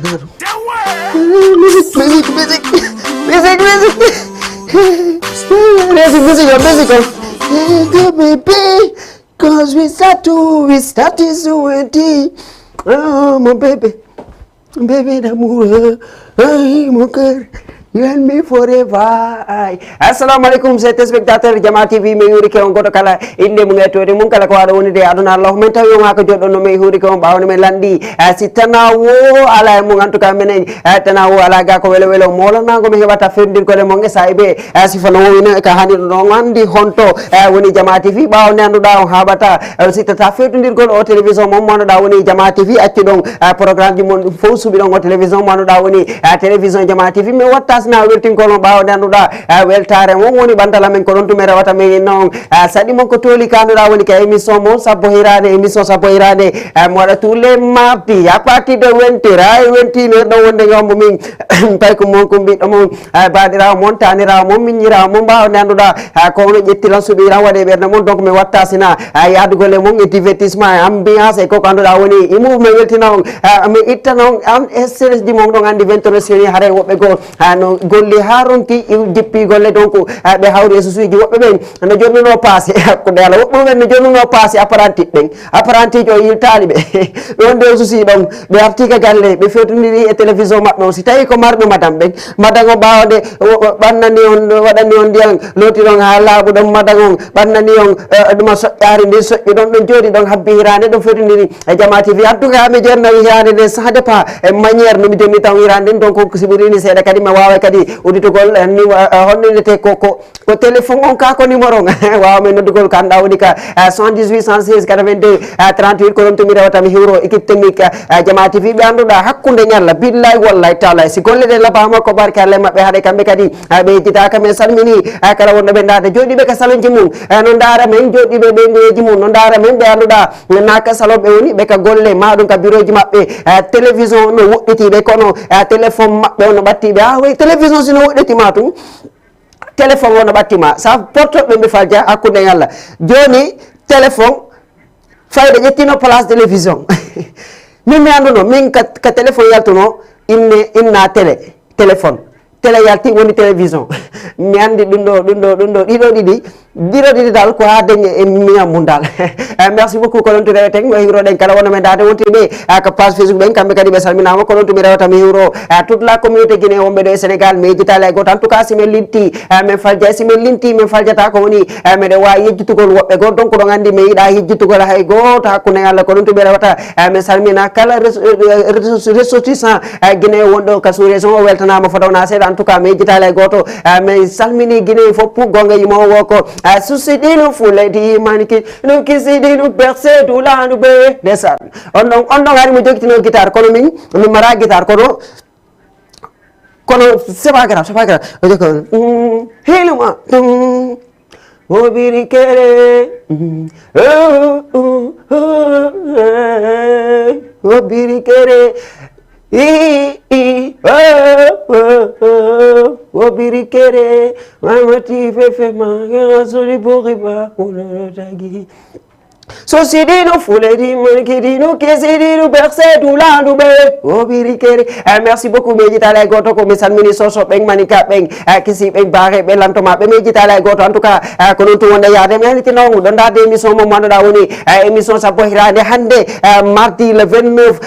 Baby, cause we start to oh mon baby d'amour, mon cœur. You and me forever. Assalamualaikum téléspectateur Jama TV me yuri ke on goto kala inde mu ngetode mun kala ko wada woni de aduna Allah men tawi on aka joddo no me yuri ko on bawno me landi sitana wo ala mu en tout cas menen tana wo ala ga ko welo welo molana go me hebata fendir ko le mon saibe sifano woni ka hani no andi honto woni Jama TV bawo nanduda on habata sitata fetundir ko o télévision mom mono da woni Jama TV acci don programme ji mon fo subi don o télévision mono da woni télévision Jama TV me watta na weltin ko no bawo nanduda weltare mon woni bandala men ko don tumere wata men non sadi mon ko toli kanduda woni ka émission mon sabbo hirade émission sabbo hirade mo wada tous les mardi à partir de 20h do wonde yombo min tay ko mon ko bi mon badira mon tanira mon minira mon bawo nanduda ko no jettilan subira wade berne mon donc me watta sina yaadu gole mon e divertissement ambiance e ko kanduda woni imu me weltina on me itta non am stress di mon don andi 20h seni hare wobbe go no golli haronti jippi golle donc be hawri so suuji wobbe ben no jonnuno passé ko dela wobbe ben no jonnuno passé apprenti jo yiltali be don de so si don be artika galle be fetundiri e télévision mabbe on si tawi ko marbe madam ben madango bawde bannani on wadani on diang loti don ha laabu don madango bannani on duma soƴƴari ndi soƴƴi don don jodi don habbi hirande don fetundiri e Jama TV en tout cas me jerna hirande de ça dépend e manière no mi jonni taw hirande donc ko sibirini seeda kadi ma wawa kadi uditugol ni honnete ko téléphone on ka ko numéro waaw men nodugol kanda woni ka 78 116 82 38 ko don to mi rewata mi hiro équipe technique Jama TV be anduda hakkunde nyalla billahi wallahi taala si golle de labama ko barka Allah mabbe hade kambe kadi be jita kam salmini kala wonno be ndade jodi be ka salon jimum non dara men jodi be ngeji mum non dara men be anduda naka salobe woni be ka golle maadum ka bureau ji mabbe télévision no wodditi be kono téléphone mabbe on batti be way télévision sino wodditi matum téléphone on battima sa porto be falja hakkunde yalla joni téléphone fayda jettino place télévision min mi anduno min ka téléphone yaltuno inna téléphone télé yalti woni télévision mi andi ɗum ɗo ɗiɗi dal ko ha dañe e miyam mum dal merci beaucoup ko ɗon to reweten mi hiwroɗen kala wonno men dade wontiɓe ka page Facebook ɓen kamɓe kadi ɓe salminama ko ɗon to mi rewata mi hiwro toute la communauté guinéen wonɓe ɗo e Sénégal mi yejjitali hay goto en tout cas simin linti min falja simin linti min faljata ko woni meɗen wawi yejjitugol woɓɓe goto donc ɗon andi mi yiiɗa yejjitugol hay goto hakkude Allah ko ɗon to mi rewata min salmina kala ressortissant guinéen wonɗo ka sous région o weltanama fotowna seeɗa en tout cas mi yejjitali hay goto min salmini guinéen fof gonga yimowo ko susidino fuledi maniki no kisidino berse dulanu be desan on don hari mo jogitino guitar kono min mara guitar kono c'est pas grave o joko heluma o biri kere o biri kere o biri kere mamati fefe ma soli boriba tagi so sidino fuledi mankedino kesidino berse dulanu be o biri kere merci beaucoup me jitala goto ko mi salmini soso ben manika ben kisi ben bare be lantoma be me jitala goto en tout cas ko non to wonda yaade mi haniti non don dade émission mo manda woni émission sabbo hirande hande mardi le 29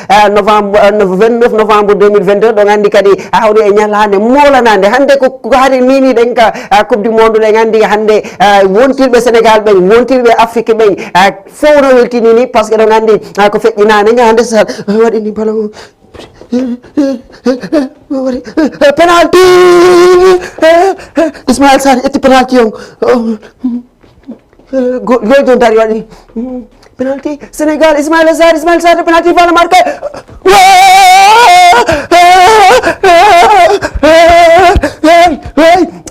novembre 2022 don andi kadi hawri e nyalande molanande hande ko hari mini den ka coupe du monde den andi hande wontirbe Sénégal ben wontirbe Afrique ben fowno weltini ni parce que ɗo gandi ko feƴƴinane ñande sal waɗini balo penalty Ismaël Sarr ƴetti penalty on gol jon dari waɗi penalty Sénégal Ismaël Sarr penalty bala marqué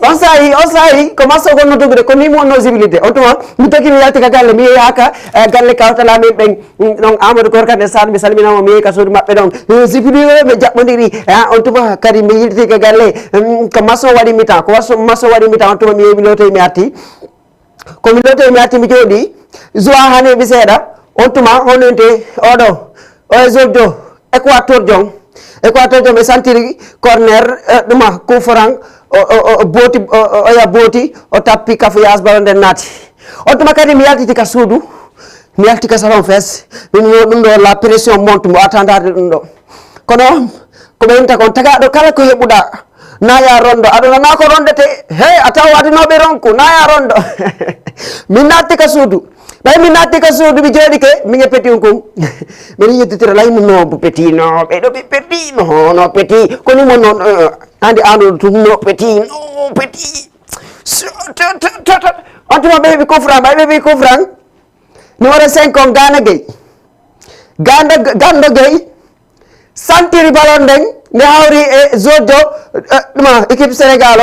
on sayi ko masso gonno dogude ko ni mo wonno visibilité on tuma mi tokki mi yalti ka galle mi yaka galle kawtala min ɓen ɗon Amadou Korkane Sall mi salminama mi yehi ka suudu maɓɓe ɗon sipiriɓe ɓe jaɓɓodiri on tuma kadi mi yilti ka galle ko masso waɗi mi temps on tuma mi yehi mi lotoyi mi arti komi lotoyi mi arti mi jooɗi joa haneɓi seeɗa on tuma honente oɗo o e zoldo Équateur jong Equateur jom e santiri corner ɗuma coup franc oya booti o tappi kafuyas balo nden naati on tuma kadi mi yaltiti ka suudu mi yalti ka salon fes min ɗum ɗo la pression monte mo attendade ɗum ɗo kono ko ɓeynta kon tagaɗo kala ko heɓuɗa naya rondo aɗa nana ko rondete hey a taw adinoɓe ronku naya rondo min natti ka suudu ɓay min natti ka suudu mi jooɗi ke min e petit kum min yettitira laymu no petit no ɓeɗo ɓe petit no petit koni mo noon andi anoɗo tum no petit on tuma ɓe heeɓi coup franc ɓay ɓe wi coup franc numéro 5 on Gando Gueye santiri ballon nden nde hawri e zoddo ɗuma équipe Sénégal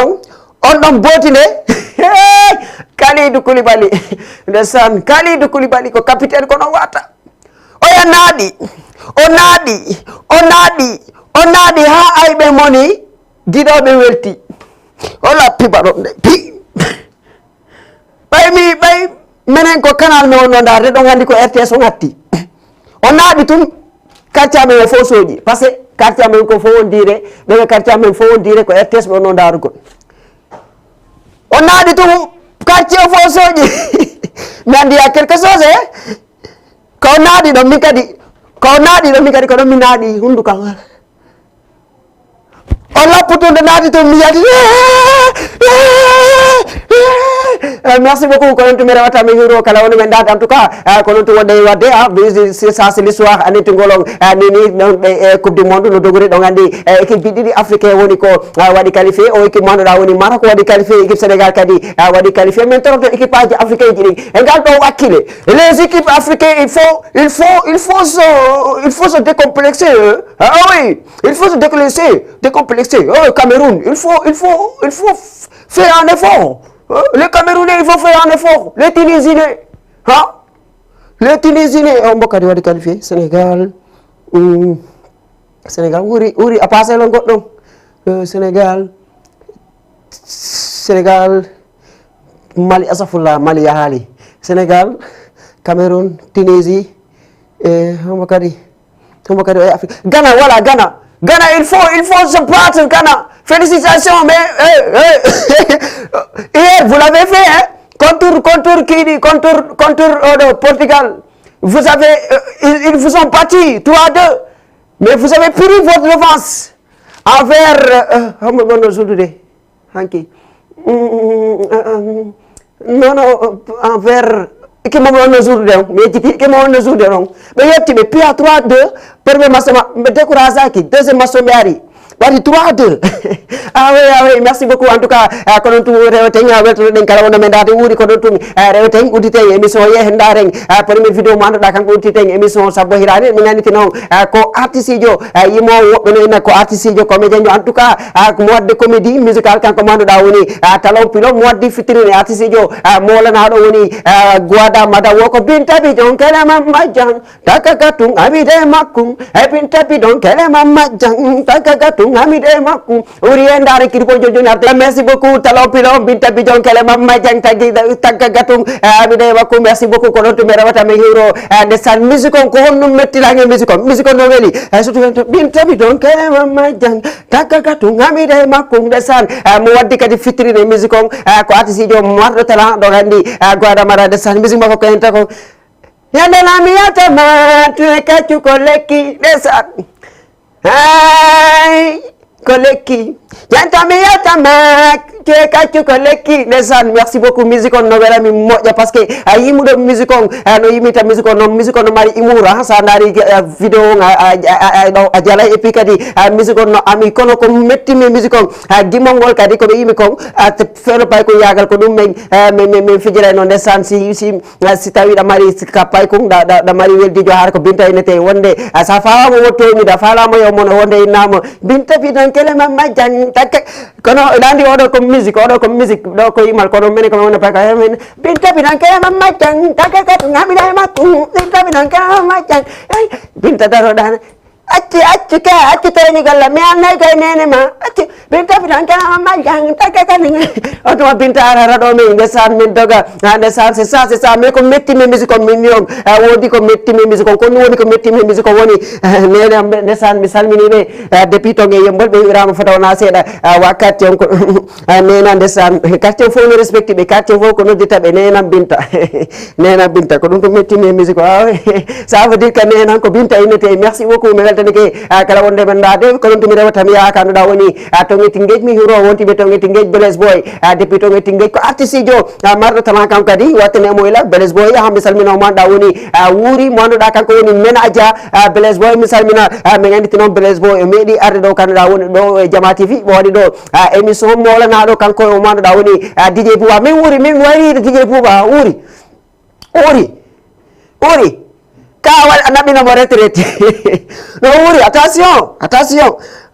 on ɗon booti nde Kalidou Koulibaly ndesan Kalidou Koulibaly ko capitaine kono wata oya naaɗi ha ayɓe moni giɗoɓe welti o lappi ballon nde pi ɓay minen ko canal me wonno darde ɗon andi ko RTS on hatti o naaɗi tum quartier amen o fof sooƴi par ce que quartier amen ko fof wondire ɓeɓe quartier amen fof wondire ko RTS ɓe wonno darugol o naaɗi tum quartier o fof sooƴi mi andi ya quelque chose ko naaɗi ɗon min kadi ko ɗon mi naaɗi hundukal o lapputunde naaɗi tum mi yadi merci beaucoup ko non to mi rewata mi hiro kala woni men dade en tout cas ko non to wonde wadde ça c'est l'histoire aneti ngolon nini non be coupe du monde no dogori ɗon andi équipe ɗiɗi africain woni ko waɗi qualifié o équipe manduɗa woni Maroc waɗi qualifié équipe Sénégal kadi waɗi qualifié men toroto équipe aji africain ji ɗi e ngal ɗo wakkile les équipes africaines il faut se décomplexer ah oui il faut se décomplexer Cameroun il faut faire un effort. Les Camerounais, il faut faire un effort. Les Tunisiens, on va qualifier. Sénégal, oui, à passer le goût. Sénégal, Mali, Asafullah, Mali, Yahali. Sénégal, Cameroun, Tunisie, on va qualifier. Ghana, voilà, Ghana, il faut se battre, Ghana. Félicitations, mais hier, vous l'avez fait, hein? Contre Portugal. Vous avez, ils vous ont battu 3-2. Mais vous avez pris votre revanche envers... envers... qui m'a donné jour de mais qui m'a donné jour de mais il y a puis à 3-2 premier match me découragé qui deuxième match me Bari 3-2 ah oui merci beaucoup en tout cas kono tu rewten welto den kala wona men dade wuri ko don tumi rewten udite émission ye hen dareng premier vidéo mo anduɗa kanko udditen émission sabbo hirani min nani non ko artiste jo yimo wobbe no ko artiste jo comédien jo en tout cas ko modde comédie musical kanko mo anduɗa woni talaw pilo mo waddi fitrine artiste jo molana do woni guada mada woko bintabi jon kala mamma jang takakatung abide makkum bintabi don kala mamma jang takakatung amide makku uri endare kirpo jojoni arte merci beaucoup talaw pilo binta bijon kele mamma jang tagi tagga gatung amide makku merci beaucoup ko don to mera wata me hero de san musique ko honno metti lange musique no weli surtout binta bijon kele mamma jang tagga gatung amide makku de san mo waddi kadi fitrine musique ko artiste jo mardo talent do gandi gwada mara de san musique mako ko enta ko yande la miata ma tu e kachu ko lekki de san Hai koleki jantami yatamak ke kacu koleki desan merci beaucoup musique on no wela mi moƴƴa parce que yimuɗo musique on no yimita musique on no mari imura sa dari vidéo a jala et puis kadi musique on no ami kono ko mettimi musique on gimolngol kadi koɓe yimi kon feeno pay ko yagal ko ɗum min fijira no ndesan si tawi ɗa mari kappay kon ɗa mari weldijo har ko binta inete wonde sa fawama wottoñida falama yo mono wonde innama binta fitan kele mamma jan takka kono landi oɗo ko musique ɗo ko yimal kono mene ko wona paka men binta fitan kele mamma jan takka katu ngamina makku binta fitan kele mamma jan binta daro dana acci tereni galla mi annay kay nene ma acci binta fitan kana ma jang taka kan auto binta ara do me ndesan min doga ndesan c'est ça mais ko metti me musique ko million wodi ko metti me musique ko woni ko metti me musique ko woni nene ndesan mi salmini be depuis to nge yembol be wirama fotawna seeda wakati on ko nena ndesan quartier fo no respecté be quartier fo ko noddita be nena binta ko dum ko metti me musique ça veut dire que nena ko binta inete merci beaucoup mi weltani ke kala wonde men dade ko non tumi rewata mi yaaka no da woni to ngeti ngej mi hiro wonti be to ngeti ngej Blaise Boy depuis to ngeti ngej ko artiste jo mardo tama kan kadi watane moyla Blaise Boy hambe salmina mo da woni wuri mo da kanko woni menaja Blaise Boy mi salmina mi ngandi non Blaise Boy medi arde do kan da woni do Jama TV bo wadi do émission mo la na do kanko o mo da woni DJ Bouba min wuri min wari DJ Bouba wuri kawal anabi na retraite no wuri attention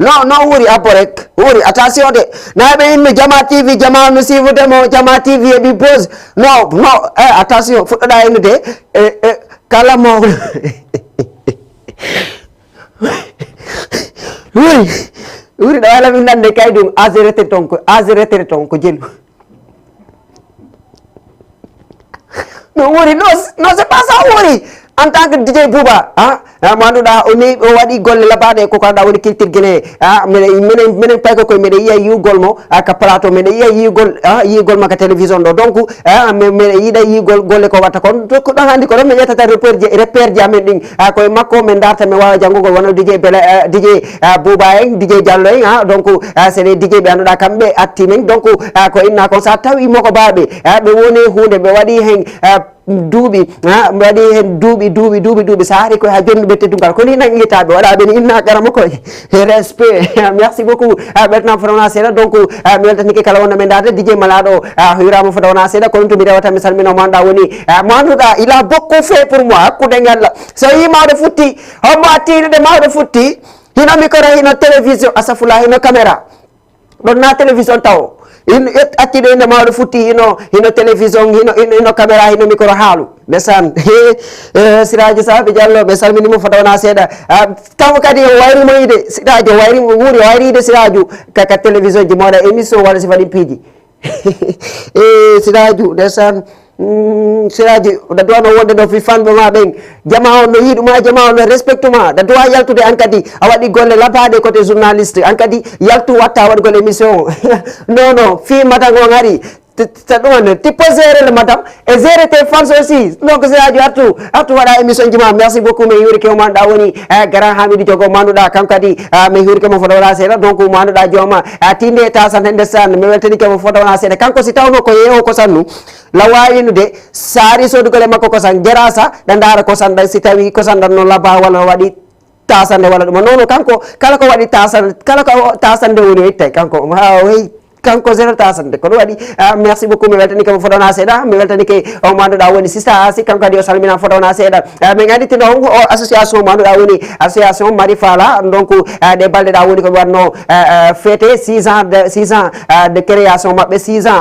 no wuri aporek wuri attention de na be in Jama TV Jama no si vous demo Jama TV e bi pose no attention fu da en de kala mo wuri da wala min nande kay dum azerete ton ko jelu no wuri no c'est pas ça wuri en tant que DJ Bouba manduɗa o waɗi golle labaɗe ko kanɗa woni kiltirguene minen pay ko koye meɗe yiya yiwgol mo ka plateau meɗe yiya yigol ma ka télévision ɗo donc meɗe yiiɗa yigol golle ko watta kon ko ɗon handi ko ɗon mi ƴettata repère ji amen ɗin koye makko min darta mi wawa janggugol wona DJ Bouba en DJ Diallo en donc c'est des DJ ɓe anduɗa kamɓe atti men donc ko inna kon sa tawi moko baɓe ɓe woni hunde ɓe waɗi hen duuɓi waɗi hen duuɓi sa hari koye ha jonni ɓe teddugal ko ni nanguitaɓe waɗa ɓen inna karama koye respect merci beaucoup ɓeltanama fotowna seeɗa donc mi weltanike kala wonno men dade DJ Malaɗo hirama fotowna seeɗa kono to mi rewata mi salmina mo anduɗa woni mo anduɗa il a beaucoup fait pour moi hakkude ngalla so yi mawɗo futti hommo attiɗude mawɗo futti hino micro hino télévision asafula hino caméra ɗon na télévision taw attiɗo inde mawɗo futti hino télévision hino caméra hino micro haalu ndesan Siraji Saɓe Diallo ɓe salminimo fotowna seeɗa taw kadi o wayrimo yide Siraji o wayrimo wuuri o wayride Siraju kaka télévision ji moɗa émission walla si waɗi piiji Siraju ndesan Siraji da duwa no wonde ɗo fi fanɓe ma ɓen jama on no yiɗuma jama on no respecte ma da duwa yaltude an kadi a waɗi golle labaɗe côté journaliste an kadi yaltu watta waɗgol émission non fimata gon ari ta ɗum tu peux gérer le madame et gérer tes fans aussi donc Siraji artu waɗa émission ji ma merci beaucoup mi yurike o manɗa woni grand Hamidou Diogo manduɗa kam kadi mi yurike mo fotowna seeɗa donc manduɗa joma tinde tasante ndesan mi weltanike mo fotowna seeɗa kanko si tawno ko yeewo kosannu lawayinude saari sodugole makko kosan jarasa ɗa daara kosan ɗan si tawi kosan ɗan no laba walla waɗi tasande walla ɗuma non kanko kala ko waɗi tasande woni o ittay kanko kanko zéro tasande ko ɗum waɗi merci beaucoup mi weltanike mo fotowna seeɗa mi weltanike o manduɗa woni sista asi kanko kadi o salmina fotowna seeɗa min anditino o association manduɗa woni association Mari Fala donc ɗe balɗe ɗa woni koɓe watno fêté 6 ans de création mabɓe 6 ans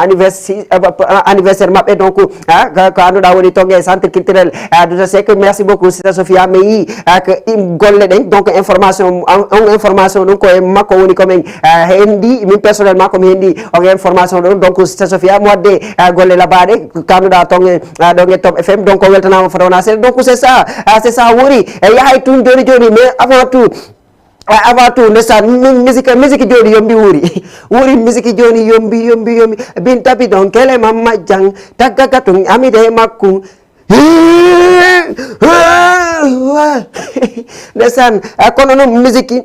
anniversaire mabɓe donc ko anduɗa woni tongue centre culturel Douta Seck merci beaucoup sista Sophia mi yi ko golle ɗen donc information ɗum koye makko woni komin hendi min personnellement komi hendi on information ɗon donc sista Sophia mo wadde golle labaɗe kanduɗa tongue ɗon e Top FM donc o weltanama fotowna seeɗa donc c'est ça wori yahay tun joni mais avant tout ndesan musique joni yombi wuri musique joni yombi bin tapi ɗon kele mamma jang taggaga tun amide makku ndesan kono noon musique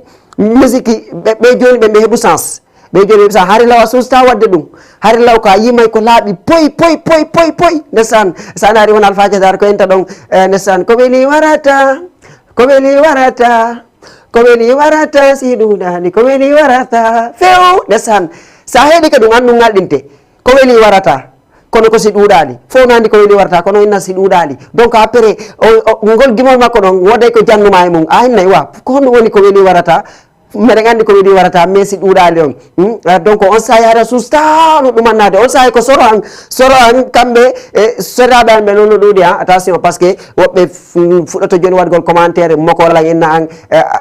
ɓe joni ɓe heeɓu sens ɓe joni sa hari law a susta wadde ɗum hari law ko a yimay ko laaɓi poy ndesan sana ari won alpha dar ko enta ɗon ndesan ko weli warata si ɗuɗani ko weli warata few ndesan sa heeɗi ka ɗum andu ngalɗinte ko weli warata kono ko si ɗuɗali fof nandi ko weli warata kono inna si ɗuɗali donc après ngol gimol makko ɗon woday ko jannuma e mum a hinnayi wa ko honɗum woni ko weli warata mbeɗa andi ko wiɗi warata Messi ɗuuɗali on donc on sahi hara sustano ɗumannade on sahi ko soro an kamɓe sodiraɓe an ɓe noon no ɗuuɗi attention par ce que woɓɓe fuɗɗoto joni waɗgol commentaire mokoral inna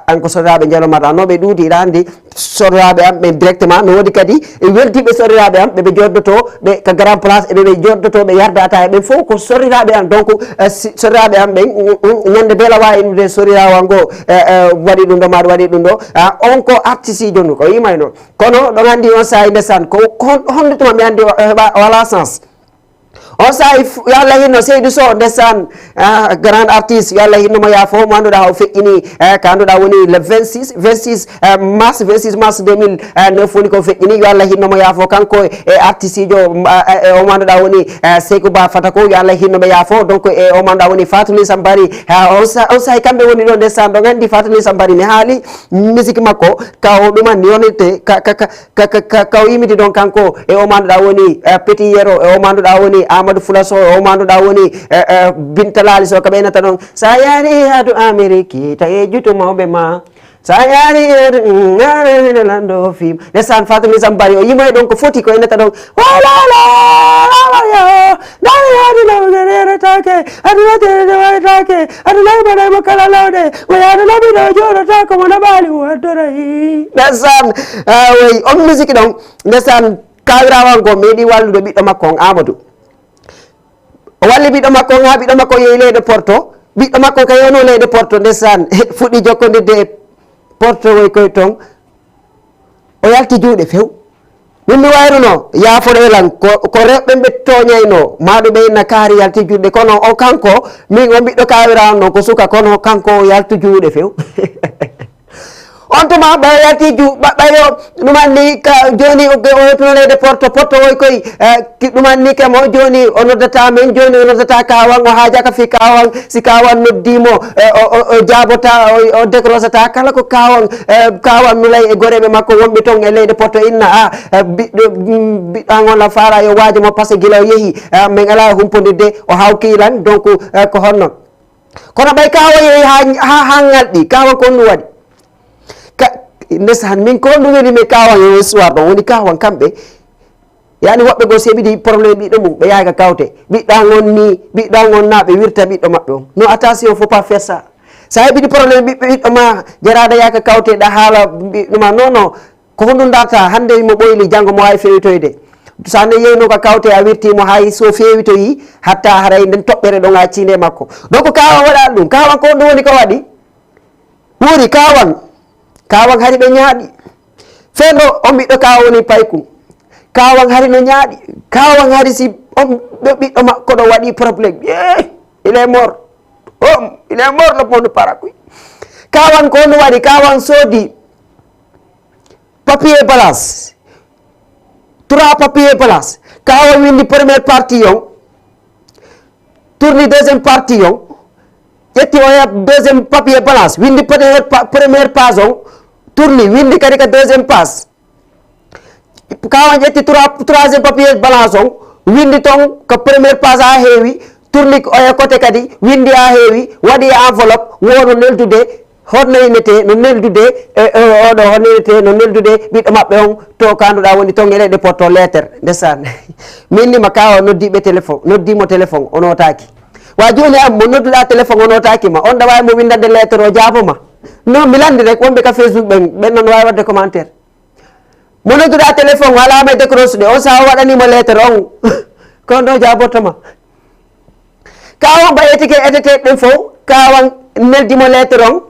an ko sodiraɓe jalomata no ɓe ɗuuɗi iɗa andi sodiraɓe am ɓe directement no woodi kadi weltiɓe sodiraɓe am ɓeɓe joddoto ɓe ka grand place eɓeɓe joddoto ɓe yardata e ɓen fof ko sodiraɓe am donc sodiraɓe am ɓen ñande beela wawi innude sodirawa ngo waɗi ɗum ɗo maɗa waɗi ɗum ɗo on ko artiste joni ko yimay noon kono ɗon andi on sahi ndesan ko hondutuma mi andi wala sens on sahi yo Allah hinno Seydou Sow ndesan grand artiste yo Allah hinno mo yaafo mo anduɗa o feƴƴini ko anduɗa woni le 26 mars 2009 woni ko feƴƴini yo Allah hinno mo yaafo kanko e artiste jo o mo anduɗa woni Seykou Ba Fatako yo Allah hinno ɓe yaafo donc e o mo anduɗa woni Fatou Lissa Mbari on sahi kamɓe woni ɗo ndesan ɗo gandi Fatou Lissa Mbari mi haali musique makko ka o ɗuman yonete ka o yimiti ɗon kanko e o mo anduɗa woni Petit Yero e o mo anduɗa woni Amadou Fulaso o mo anduɗa woni Binta Lali so ko ɓeynata ɗon sa yaari adu Amérique tawi jutu mawɓe ma sa yaari lando film ndesan Fatou Lissa Mbari o yimoy ɗon ko foti ko enata ɗon take adu wateke adu laybaɗaymo kala lawde o yaadu laɓiɗo joɗota komo naɓali waddorayi ndesan oui on musique ɗon ndesan kawirawanko meeɗi wallude ɓiɗɗo makko on Amadou o walli ɓiɗɗo makko on ha ɓiɗɗo makko yehi leyɗe Porto ɓiɗɗo makko ka yewno leyɗe Porto ndesan fuɗɗi jokkodirde Porto woy koye toon o yalti juuɗe few min mi wayruno yaafore elan ko rewɓe ɓe toñayno maɗuɓe inna kaari yalti juuɗe kono o kanko min o ɓiɗɗo kawira on noon ko suka kono kanko yaltu juuɗe few on tuma ɓayo yalti ɓayo ɗumanni joni o yettuno leyde Porto woy koye ɗumanni kemo joni o noddata men joni o noddata kawan o haajaka fi kawan si kawan noddimo o jabota o décrochata kala ko kawan nulay e goreɓe makko wonɓe toon e leyde Porto inna biɗɗagolla fara yo waajo mo par ce que guila o yeehi min ala humpodirde o hawkilan donc ko honnon kono ɓay kawa yeehi ha ngalɗi kawan ko ɗum waɗi ndesan min ko ɗum weli mi kawan e histoire ɗon woni kawan kamɓe yani woɓɓe go seɓiɗi probléme ɓiɗɗo mum ɓe yahga kawte ɓiɗɗagon na ɓe wirta ɓiɗɗo maɓɓe on non attention faut pas faire ça sa heɓiɗi probléme ɓiɗɗo ma jaraɗa yaka kawte ɗa haala ɓiɗɗoma non ko honɗum darta hande mo ɓoyli janggo mo wawi fewitoyde sa nde yeyno ko kawte a wirtimo hay so fewitoyi hatta haray nden toɓɓere ɗon a cinde makko donc kawan waɗa ɗum kawan ko ɗum woni ko waɗi ɓuuri kawan hari ɓe ñaaɗi feeɗo on ɓiɗɗo kawa woni paykum kawan hari no ñaaɗi kawan hari si on ɓiɗɗo makko ɗo waɗi probléme il est mort le monde parakuy kawan ko no waɗi kawan soodi papier balance 3 papier balance kawan windi première partie on tourni deuxième partie on ƴetti o heɓ deuxième papier balance windi première page on tourni windi kadi ka deuxième page kawan ƴetti troisième papier balance on windi toon ko première page ha heewi tourni oya côté kadi windi ha heewi waɗi enveloppe wono neldude honno inete no neldude oɗo honno inete no neldude ɓiɗɗo maɓɓe on to kanduɗa woni toon e leyɗe Porto lettre ndesan minnima kawa noddiɓe téléphone noddimo téléphone o notaki wa joni am mo nodduɗa téléphone o notakima on ɗa wawi mo windande lettre o jaaboma non mi landi rek wonɓe ka Facebook ɓen noon wawi wadde commentaire mo nodduɗa téléphone alama décroche de on sa waɗanimo lettre on kon ɗo jabotoma kawan ɓayetike etete ɗen fof kawan neldimo lettre on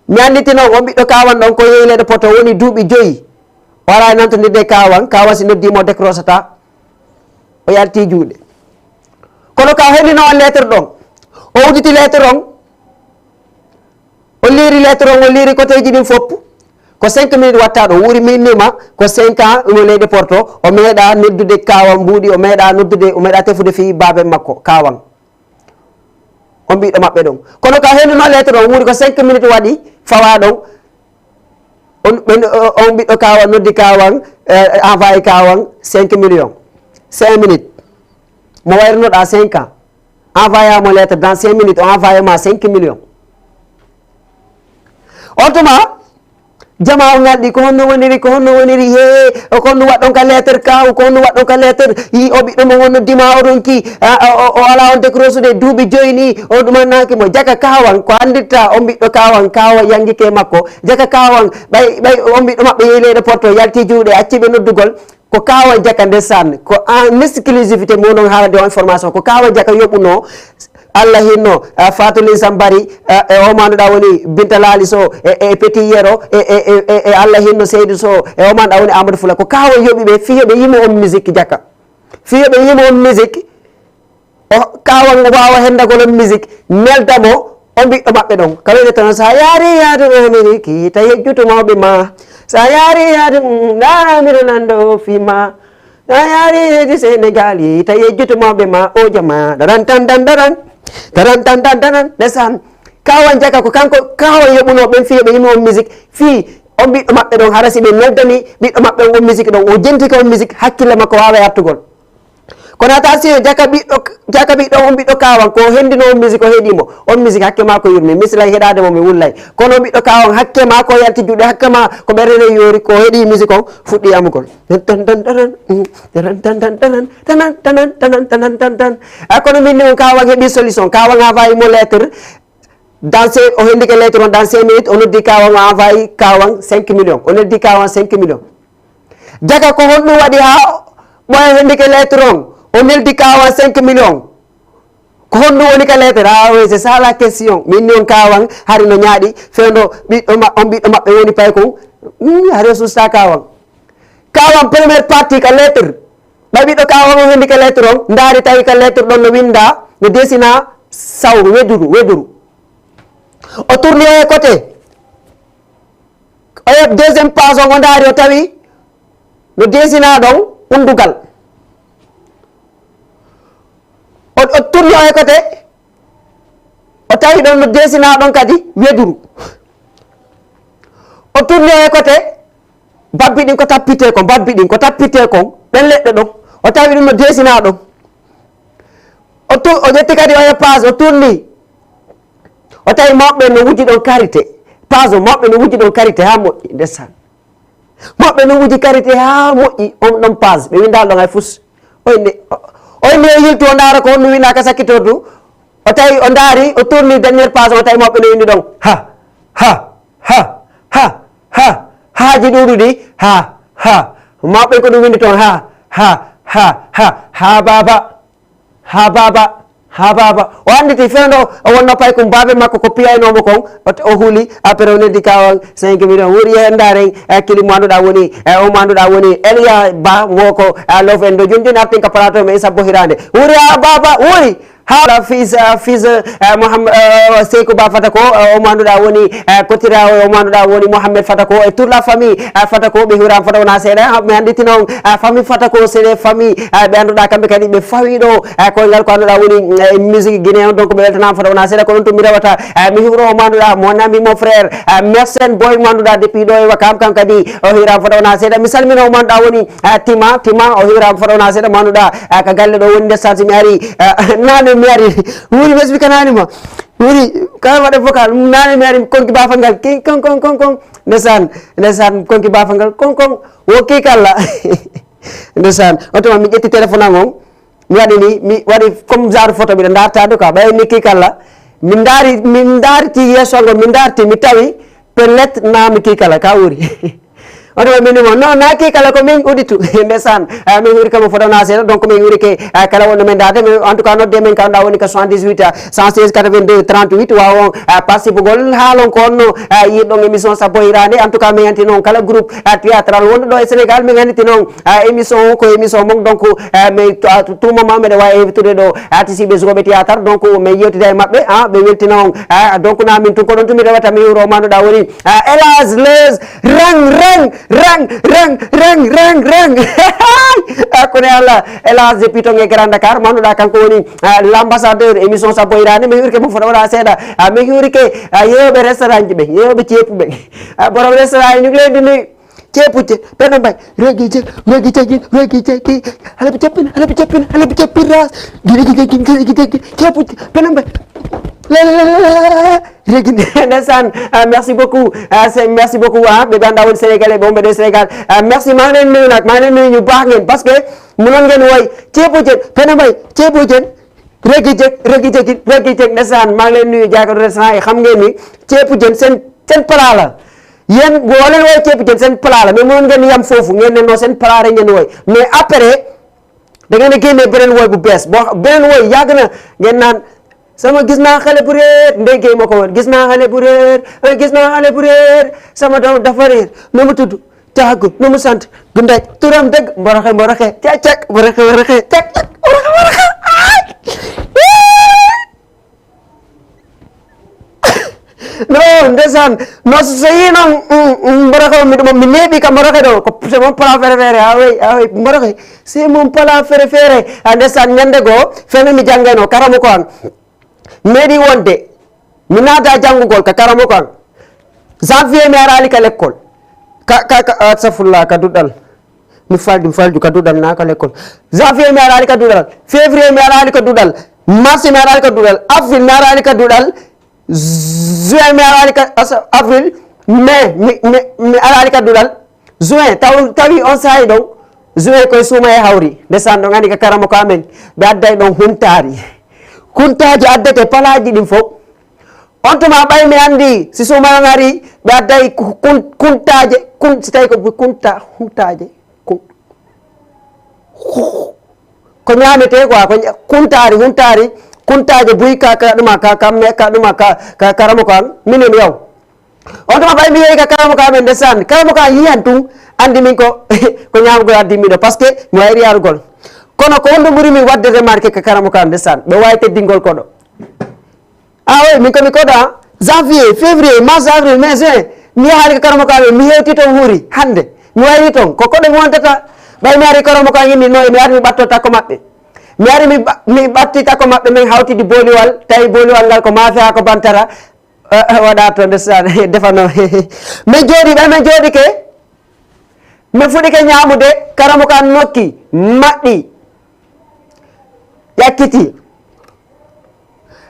mi anditino on ɓiɗɗo kawan ɗon ko yeylede Porto woni duuɓi 5 wara nantodirde kawan si noddimo décrochata o yalti juuɗe kono ka helino on lettre ɗon o uditi lettre on o liiri lettre on o liiri côtéji ɗin fopp ko 5 minutes watta ɗo wuuri minnima ko 5 ans ɗum leydi Porto o meeɗa noddude kawan mbuuɗi o meeɗa tefude fi babe makko kawan on ɓiɗɗo maɓɓe ɗon kono ka helino lettre on wuuri ko 5 minutes waɗi fawa ɗon on ɓiɗɗo kawan noddi kawan envoyé kawan 5 millions 5 minutes mo wayrinoɗa 5 ans envoyé mo lettre dans 5 minutes o envoyé ma 5 millions on tuma jama ngaldi ko honno woniri he o ko no wadon ka lettre kaw ko no wadon ka lettre yi o ɓiɗɗo mo wonno dima oɗon ki o ala on décroche duuɓi joyni o ɗumannaki mo jaka kawan ko anditta on ɓiɗɗo kawan kawa yangike makko jaka kawan ɓay on ɓiɗɗo maɓɓe yehlede porto yalti juuɗe acciɓe noddugol ko kawan jaka ndesan ko en exclusivité monon haalade o information ko kawan jaka yoɓuno Allah hinno Fatuli Sambari o manduɗa woni Binta Lali so e Petit Yero e Allah hinno Seydou so e o manduɗa woni Amadou Fula ko kawa yoɓiɓe fiyoɓe yimo on musique jaka fiyoɓe yimo on musique o kawa wawa hendagol on musique neldamo o ɓiɗɗo maɓɓe ɗon kawene tan sa yaari yaadu Amerique ta yejjuto mawɓe ma sa yaari yaadu ɗanamiro nando fima sa yaari yedi Sénégal yi ta yejjuto mawɓe ma o jama daran tan dan daran ndesan kawan jaka ko kanko kawan yoɓuno ɓen fiyoɓe yimo on musique fi on ɓiɗɗo maɓɓe ɗon harasi ɓe neldani ɓiɗɗo maɓɓe on musique ɗon o jenti ka on musique hakkille makko wawa yartugol kono attention jaka ɓiɗɗo on ɓiɗɗo kawan ko hendino on musique o heeɗimo on musique hakke ma ko yurmi misilay heɗademo mi wullay kono on ɓiɗɗo kawan hakke ma ko yalti juuɗe hakke ma ko ɓerɗe yoori ko heeɗi musique on fuɗɗi amugol kono min ni on kawan heeɓi solution kawan envoyé mo lettre dans o hendike lettre on dans 5 minutes o noddi kawan o envoyé kawan 5 millions o noddi kawan 5 millions jaka ko honɗum waɗi ha ɓoya hendike lettre on o neldi kawan 5 millions ko honɗum woni ka lettre oui c'est ça la question min ni on kawan hari no ñaaɗi fewno on ɓiɗɗo maɓɓe woni pay kon hari o susta kawan première partie ka lettre ɓay ɓiɗɗo kawan o hendike lettre on daari tawi ka lettre ɗon no winda no desina sawru weduru o tourni o e côté o yeb deuxième page on o daari o tawi no desina ɗon undugal o tourni o e côté o tawi ɗon no desina ɗon kadi weduru o tourni o e côté babbi ɗin ko tappite kon ɓen leɗɗe ɗon o tawi ɗum no desina ɗon o ƴetti kadi o e page o tourni o tawi mawɓe no wuji ɗon karité page o mawɓe no wuji ɗon karité ha moƴƴi ndesan mawɓe no wuji karité ha moƴƴi on ɗon page ɓe windal ɗon hay fus oyne o yilti o ndaara ko honno winda ka sakkitordu o tawi o ndaari o tourni dernière page o tawi mawɓe no windi ɗon haaji ɗuɗuɗi mawɓe ko ɗum windi toon ha baba o anditi fewndo o wonno pay kum babe makko ko piyaynomo kon o huuli après o neddi kawan 5 millions wuri hendaren kili mo anduɗa woni o mo anduɗa woni Elia Ba moko lof en do joni artin ka plateau men sabbo hirande wuri ha baba wuri ha fils Mohamed Seykou Ba Fatako o mo anduɗa woni kotira o mo anduɗa woni Mohamed Fatako et toute la famille Fatako ɓe hiram fata wona seeɗa mi anditi noon famille Fatako c'est des famille ɓe anduɗa kamɓe kadi ɓe fawi ɗo koyngal ko anduɗa woni musique guinéen donc ɓe weltanama fata wona seeɗa ko ɗon to mi rewata mi hiro o mo anduɗa mon ami mon frère Mersen Boy mo anduɗa depuis ɗo e Wakam kan kadi o hiram fata wona seeɗa mi salmina o mo anduɗa woni tima o hiram fata wona seeɗa mo anduɗa ka galle ɗo woni nder sarge mi ari nane mi ari wuri mi explicananima wuri kala waɗe vocal nane mi ari konki bafal ngal kon ndesan konki bafal ngal kon wokki kalla ndesan on tuma mi ƴetti téléphone an on mi waɗi ni mi waɗi comme genre photo mbiɗa dartade quoi ɓayi ni ki kalla min darti yesso ngol min darti mi tawi pellet nami ki kalla ka wuri oto minimo non na ki kala ko min uditu ndesan min wuri kamo fotona seeɗa donc min wuri ke kala wonno men date mais en tout cas nodde men kanɗa woni ko 78 116 82 38 wawon participe gol haalon ko onno yiɗɗon émission sappo hirande en tout cas min yanti noon kala groupe théâtral wonɗo ɗo e Sénégal min anditi noon émission o ko émission mon donc mais tout moment meɗe wawi invitude ɗo artiste ɓe sukoɓe théâtre donc min yewtida e mabɓe ɓe welti noon donc na min tun ko ɗon tumi rewata mi wuro manduɗa woni Elage Leuz rang kono Allah Elage depuis ton e Grand Dakar manduɗa kanko woni l'ambassadeur émission sappo hirande mi hurke mo foɗa waɗa seeɗa mi hurke yeyoɓe restaurant ji ɓe yeyoɓe ceepu ɓe borom restaurant ñu ngi leen di nuyu ceepucce Penda Mbaye regi jeggi halaɓe cappina ras ceepucce Penda Mbaye Regi ndeysaan merci beaucoup merci beaucoup be banda won sénégalais bo mbé Sénégal merci maa ngi leen nuyu nag maa ngi leen nuyu ñu baax ngeen parce que mënoon ngeen woy ceebu jën Penda Mbaye ceebu jën regi jëg ndeysaan maa ngi leen nuyu jaakatu restaurant yi xam ngeen ni ceebu jën seen plat la yéen boo leen woy ceebu jën seen plat la mais mënoon ngeen yam foofu ngeen ne non seen plat rek ngeen woy mais après da ngeen a génnee beneen woy bu bees boo beneen woy yàgg na ngeen naan sama gis naa xale bu réer ndéggee ma ko woon gis naa xale bu réer sama doom dafa réer nu mu tudd taagu nu mu sant gu ndaj turam dëgg mboroxe cak mboroxe cak non ndeysaan no so yino mboroxe mi neeɓi ka mboroxe ɗo ko c'est mon plat préféré ah oui mboroxe c'est mon plat préféré ndeysaan ñande goo fene mi jangeno karamo ko an meeɗi wonde mi naata janngugol ka karamo ko an janvier mi arali ka l'école ka safulla ka duɗɗal mi falju ka duɗɗal na ka l'école janvier mi arali ka duɗɗal février mi arali ka duɗɗal mars mi arali ka duɗɗal avril mi arali ka duɗɗal juin mi arali ka avril mai mi arali ka duɗɗal juin tawi on saahi ɗon juin koye suuma e hawri ndesan ɗon andi ka karamo ko amen ɓe adday ɗon huntaji addete palaji ɗin fof on tuma ɓay mi andi si suuma ngari ɓe adday kuntaje si tawi ko huntaje ko ñamete quoi ko kuntaje buy ka ɗuma ka karamo ko an minen yaw on tuma ɓay mi yeeyi ka karamo ko amen ndesan karamo ko an yiyan tun andi min ko ko ñamugol addimiɗo par ce que mi wayri yarugol kono ko wonɗo ɓurimi wadde remarque ka karamo ko an ndesan ɓe wawi teddingol koɗo oui min komi koɗo janvier février mars avril mai juin mi yahaali ka karamo ko amen mi hewti toon huuri hande mi wayri toon ko koɗo mi wontata ɓay mi ari karamo ko an yimmi no mi ari mi ɓatto takko maɓɓe mi ari mi ɓatti takko maɓɓe min hawtidi boliwal tawi boliwal ngal ko maafe ha ko bantara waɗa to ndesan defano min jooɗi ɓay min jooɗi ke min fuɗi ke ñamude karamo ko an nokki maɗɗi ƴakkiti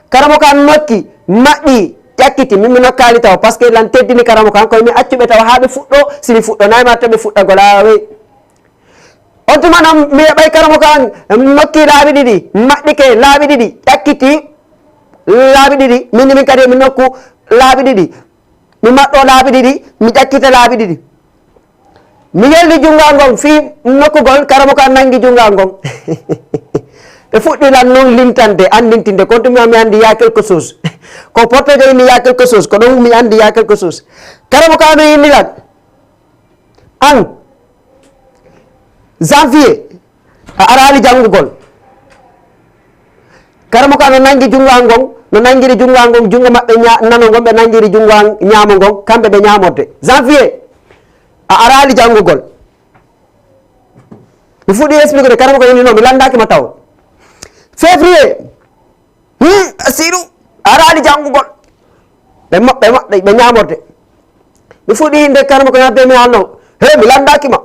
karamo ko an nokki maɗɗi ƴakkiti min mi nokkali taw par ce que lan teddini karamo ko an koye mi accuɓe taw ha ɓe fuɗɗo simi fuɗɗonayma to ɓe fuɗɗagol awe on tuma noon mi heɓay karamo ko an nokki laaɓi ɗiɗi maɗɗi ke laaɓi ɗiɗi ƴakkiti laaɓi ɗiɗi min kadi mi nokku laaɓi ɗiɗi mi maɗɗo laaɓi ɗiɗi mi ƴakkita laaɓi ɗiɗi mi yelli jungal ngon fi nokkugol karamo ko an nangi jungal ngon ɓe fuɗɗilan noon lintande andintinde kon tumi mi andi ya quelque chose ko portoje inni ya quelque chose ko ɗon mi andi ya quelque chose karamo ko amen yinnilan an janvier a arali janngugol karamo ko ano nangi jungal ngon no nangiri jungal ngon jungo maɓɓe nano ngon ɓe nangiri jungal ñaamo ngon kamɓe ɓe ñamorde janvier a arali janngugol mi fuɗɗi expliqué de karamo ko yinnino mi landakima taw février asiru arali janngugol ɓe ñamorde mi fuɗɗi inde karamo ko yabbe mi halno he mi landakima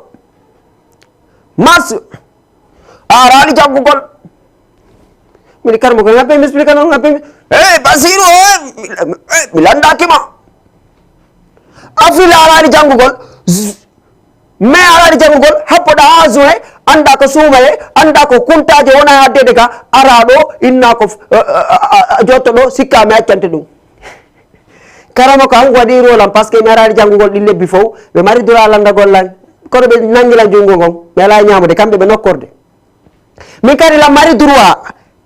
mars a arali janngugol mini karamo ko yabbe mi expliqué noon yabbe basiru mi landakima avril arali janngugol mai arali janngugol happoɗa ha juin anda ko suumaye anda ko kuntaje wona haddede ka ara ɗo inna ko jotto ɗo sikkami accante ɗum karamo ko an waɗi rolam par ce que mi arani janngugol ɗin lebbi fof ɓe mari droit landagol lan kono ɓe nangilan junngo ngon mi ala ñamude kamɓe ɓe nokkorde min kadi la mari droit